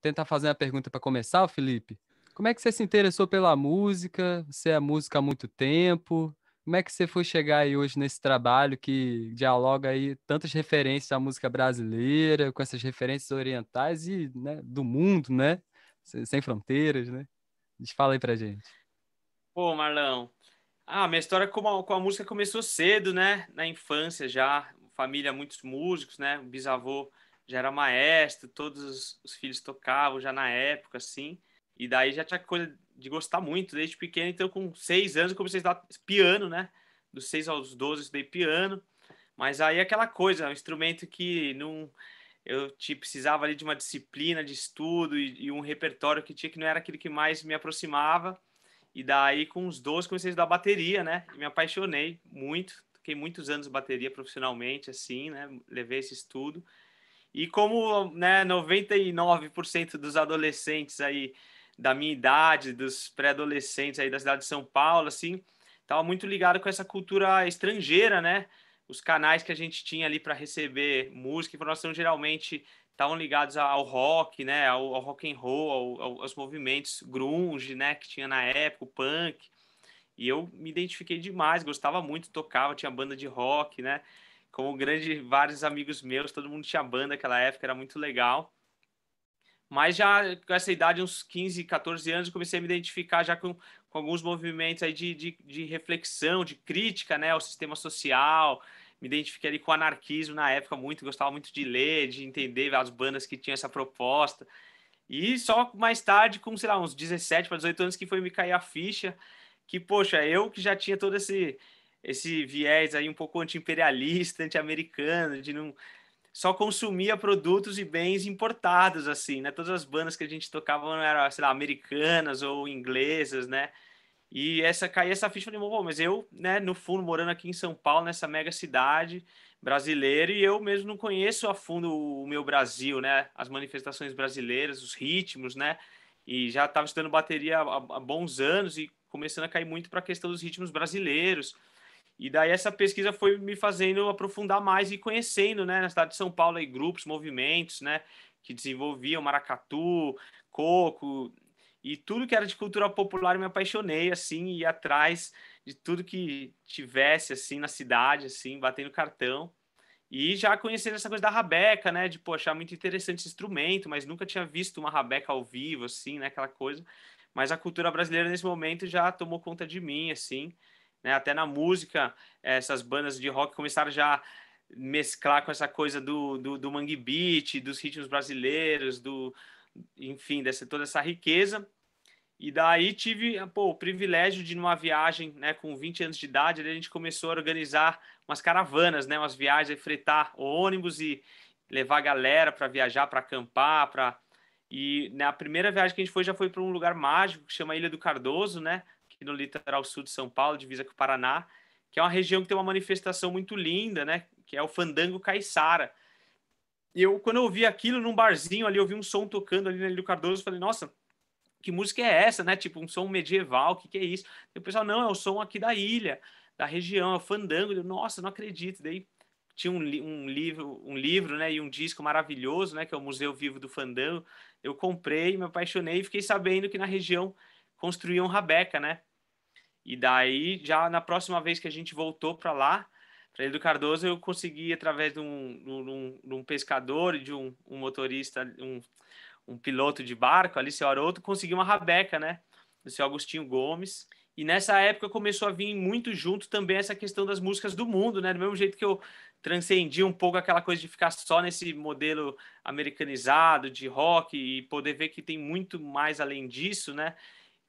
tentar fazer uma pergunta para começar, ô Felipe. Como é que você se interessou pela música? Você é música há muito tempo? Como é que você foi chegar aí hoje nesse trabalho que dialoga aí tantas referências à música brasileira, com essas referências orientais e, né, do mundo, né? Sem fronteiras, né? Fala aí pra gente. Pô, Marlão. Minha história com a música começou cedo, né? Na infância já. Família, muitos músicos, né? O bisavô já era maestro, todos os filhos tocavam já na época, assim. E daí já tinha coisa de gostar muito desde pequeno. Então, com 6 anos, eu comecei a estudar piano, né? Dos 6 aos 12, eu estudei piano. Mas aí aquela coisa, um instrumento que não. Precisava ali de uma disciplina de estudo e um repertório que não era aquele que mais me aproximava. E daí, com uns 12, comecei a estudar bateria, né? E me apaixonei muito. Toquei muitos anos bateria profissionalmente, assim, né? Levei esse estudo. E como, né, 99% dos adolescentes aí da minha idade, dos pré-adolescentes aí da cidade de São Paulo, assim, tava muito ligado com essa cultura estrangeira, né? Os canais que a gente tinha ali para receber música e informação geralmente estavam ligados ao rock, né, ao rock and roll, aos movimentos grunge, né, que tinha na época, o punk. E eu me identifiquei demais, gostava muito, tocava, tinha banda de rock, né? Como grande, vários amigos meus, todo mundo tinha banda naquela época, era muito legal. Mas já com essa idade, uns 15, 14 anos, eu comecei a me identificar já com alguns movimentos aí de reflexão, de crítica, né, ao sistema social. Me identifiquei ali com o anarquismo na época muito, gostava muito de ler, de entender as bandas que tinham essa proposta. E só mais tarde, com, sei lá, uns 17 para 18 anos, que foi me cair a ficha que, poxa, eu que já tinha todo esse viés aí um pouco anti-imperialista, anti-americano, de não só consumia produtos e bens importados, assim, né? Todas as bandas que a gente tocava eram, sei lá, americanas ou inglesas, né? E caía essa ficha, eu falei, bom, mas eu, né, no fundo, morando aqui em São Paulo, nessa mega cidade brasileira, e eu mesmo não conheço a fundo o meu Brasil, né? As manifestações brasileiras, os ritmos, né? E já estava estudando bateria há bons anos e começando a cair muito para a questão dos ritmos brasileiros. E daí essa pesquisa foi me fazendo aprofundar mais e conhecendo, né, na cidade de São Paulo, aí, grupos, movimentos, né, que desenvolviam maracatu, coco e tudo que era de cultura popular. Eu me apaixonei assim, e ia atrás de tudo que tivesse assim na cidade, assim, batendo cartão. E já conhecendo essa coisa da rabeca, né, de pô, achar muito interessante esse instrumento, mas nunca tinha visto uma rabeca ao vivo, assim, né, aquela coisa. Mas a cultura brasileira nesse momento já tomou conta de mim, assim, né, até na música, essas bandas de rock começaram já a mesclar com essa coisa do mangue beat, dos ritmos brasileiros, enfim, toda essa riqueza. E daí tive, pô, o privilégio de, numa viagem, né, com 20 anos de idade, a gente começou a organizar umas caravanas, né, umas viagens, fretar ônibus e levar a galera para viajar, para acampar, e na primeira viagem que a gente foi, já foi para um lugar mágico que chama Ilha do Cardoso, né, aqui no litoral sul de São Paulo, divisa com o Paraná, que é uma região que tem uma manifestação muito linda, né, que é o Fandango Caiçara. E eu, quando eu ouvi aquilo num barzinho ali, eu vi um som tocando ali na Ilha do Cardoso, falei, nossa, que música é essa, né? Tipo, um som medieval, o que é isso? E o pessoal, não, é o som aqui da ilha, da região, é o fandango. Eu, nossa, não acredito. Daí tinha um livro, né, e um disco maravilhoso, né, que é o Museu Vivo do Fandango. Eu comprei, me apaixonei e fiquei sabendo que na região construíam rabeca, né? E daí, já na próxima vez que a gente voltou para lá, para Ilha do Cardoso, eu consegui, através de um pescador e de um motorista, um piloto de barco, ali, seu Haroldo, conseguiu uma rabeca, né? Do seu Agostinho Gomes. E nessa época começou a vir muito junto também essa questão das músicas do mundo, né? Do mesmo jeito que eu transcendi um pouco aquela coisa de ficar só nesse modelo americanizado de rock e poder ver que tem muito mais além disso, né?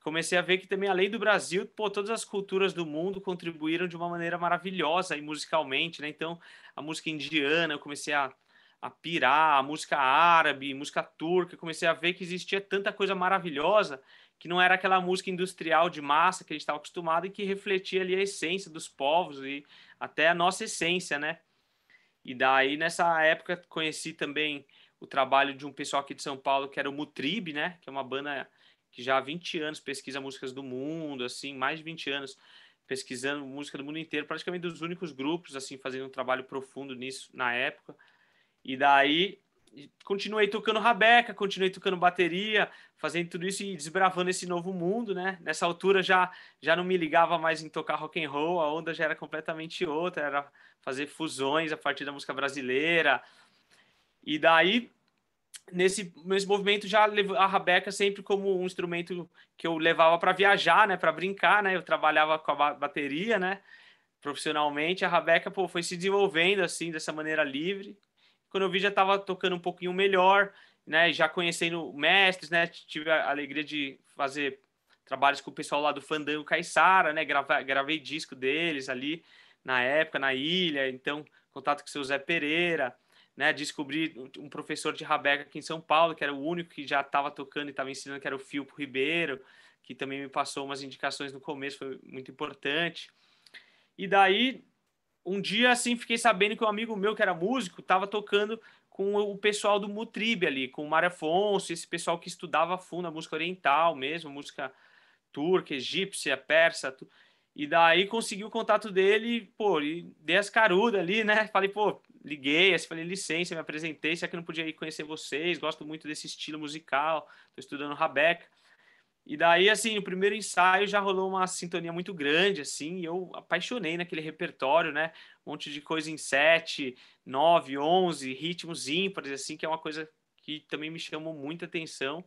Comecei a ver que também, além do Brasil, pô, todas as culturas do mundo contribuíram de uma maneira maravilhosa e musicalmente, né? Então, a música indiana, eu comecei a pirar, a música árabe, música turca, eu comecei a ver que existia tanta coisa maravilhosa que não era aquela música industrial de massa que a gente estava acostumado e que refletia ali a essência dos povos e até a nossa essência, né? E daí, nessa época, conheci também o trabalho de um pessoal aqui de São Paulo, que era o Mutrib, né? Que é uma banda que já há 20 anos pesquisa músicas do mundo, assim, mais de 20 anos pesquisando música do mundo inteiro, praticamente dos únicos grupos, assim, fazendo um trabalho profundo nisso na época. E daí continuei tocando rabeca, continuei tocando bateria, fazendo tudo isso e desbravando esse novo mundo, né? Nessa altura já não me ligava mais em tocar rock and roll, a onda já era completamente outra, era fazer fusões a partir da música brasileira. E daí nesse movimento já a rabeca sempre como um instrumento que eu levava para viajar, né, para brincar, né? Eu trabalhava com a bateria, né, profissionalmente. A rabeca, pô, foi se desenvolvendo assim dessa maneira livre. Quando eu vi já estava tocando um pouquinho melhor, né, já conhecendo mestres, né? Tive a alegria de fazer trabalhos com o pessoal lá do Fandango Caiçara, né? Gravei disco deles ali na época na ilha, então contato com o seu Zé Pereira, né? Descobri um professor de rabeca aqui em São Paulo, que era o único que já estava tocando e estava ensinando, que era o Filpo Ribeiro, que também me passou umas indicações no começo, foi muito importante. E daí, um dia, assim, fiquei sabendo que um amigo meu, que era músico, estava tocando com o pessoal do Mutribe ali, com o Mário Afonso, esse pessoal que estudava a fundo a música oriental mesmo, música turca, egípcia, persa. E daí consegui o contato dele, pô, e dei as carudas ali, né? Falei, pô, liguei, assim, falei, licença, me apresentei, será que eu não podia ir conhecer vocês? Gosto muito desse estilo musical, tô estudando rabeca. E daí, assim, no primeiro ensaio já rolou uma sintonia muito grande, assim, e eu apaixonei naquele repertório, né? Um monte de coisa em 7, 9, 11, ritmos ímpares, assim, que é uma coisa que também me chamou muita atenção.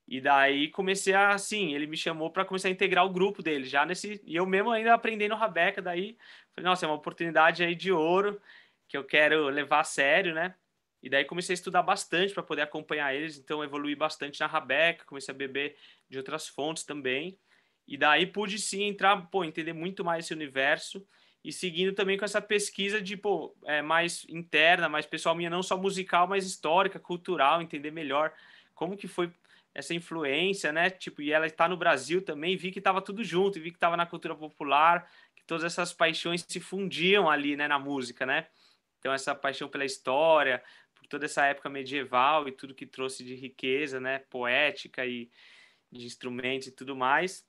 E daí comecei a, assim, ele me chamou para começar a integrar o grupo dele, já nesse, e eu mesmo ainda aprendendo rabeca, daí falei, nossa, é uma oportunidade aí de ouro que eu quero levar a sério, né? E daí comecei a estudar bastante para poder acompanhar eles, então evolui bastante na rabeca, comecei a beber de outras fontes também. E daí pude sim entrar, pô, entender muito mais esse universo e seguindo também com essa pesquisa de, pô, mais interna, mais pessoal minha, não só musical, mas histórica, cultural, entender melhor como que foi essa influência, né? Tipo, e ela está no Brasil também, vi que estava tudo junto, vi que estava na cultura popular, que todas essas paixões se fundiam ali, né, na música, né? Então essa paixão pela história, por toda essa época medieval e tudo que trouxe de riqueza, né, poética e de instrumentos e tudo mais.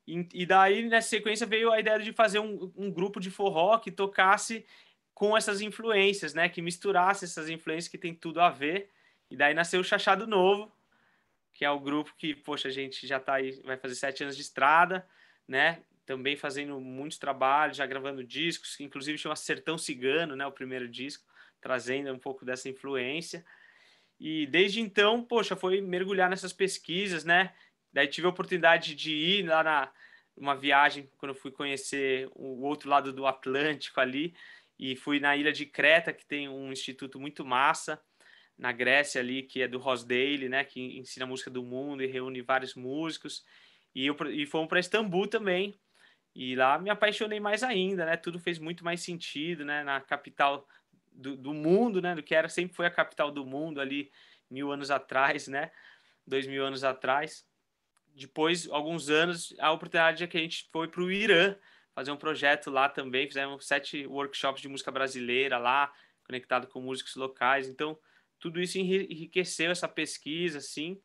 E daí, nessa sequência, veio a ideia de fazer um grupo de forró que tocasse com essas influências, né? Que misturasse essas influências que tem tudo a ver. E daí nasceu o Chachado Novo, que é o grupo que, poxa, a gente já tá aí, vai fazer 7 anos de estrada, né? Também fazendo muitos trabalhos, já gravando discos, que inclusive chama Sertão Cigano, né? O primeiro disco, trazendo um pouco dessa influência. E desde então, poxa, foi mergulhar nessas pesquisas, né? Daí tive a oportunidade de ir lá na uma viagem quando eu fui conhecer o outro lado do Atlântico ali e fui na ilha de Creta, que tem um instituto muito massa na Grécia ali, que é do Rosdale, né, que ensina a música do mundo e reúne vários músicos. E fomos para Istambul também. E lá me apaixonei mais ainda, né? Tudo fez muito mais sentido, né? Na capital do mundo, né? Do que era, sempre foi a capital do mundo ali 1000 anos atrás, né? 2000 anos atrás. Depois, alguns anos, a oportunidade é que a gente foi para o Irã fazer um projeto lá também. Fizemos 7 workshops de música brasileira lá, conectado com músicos locais. Então, tudo isso enriqueceu essa pesquisa, assim.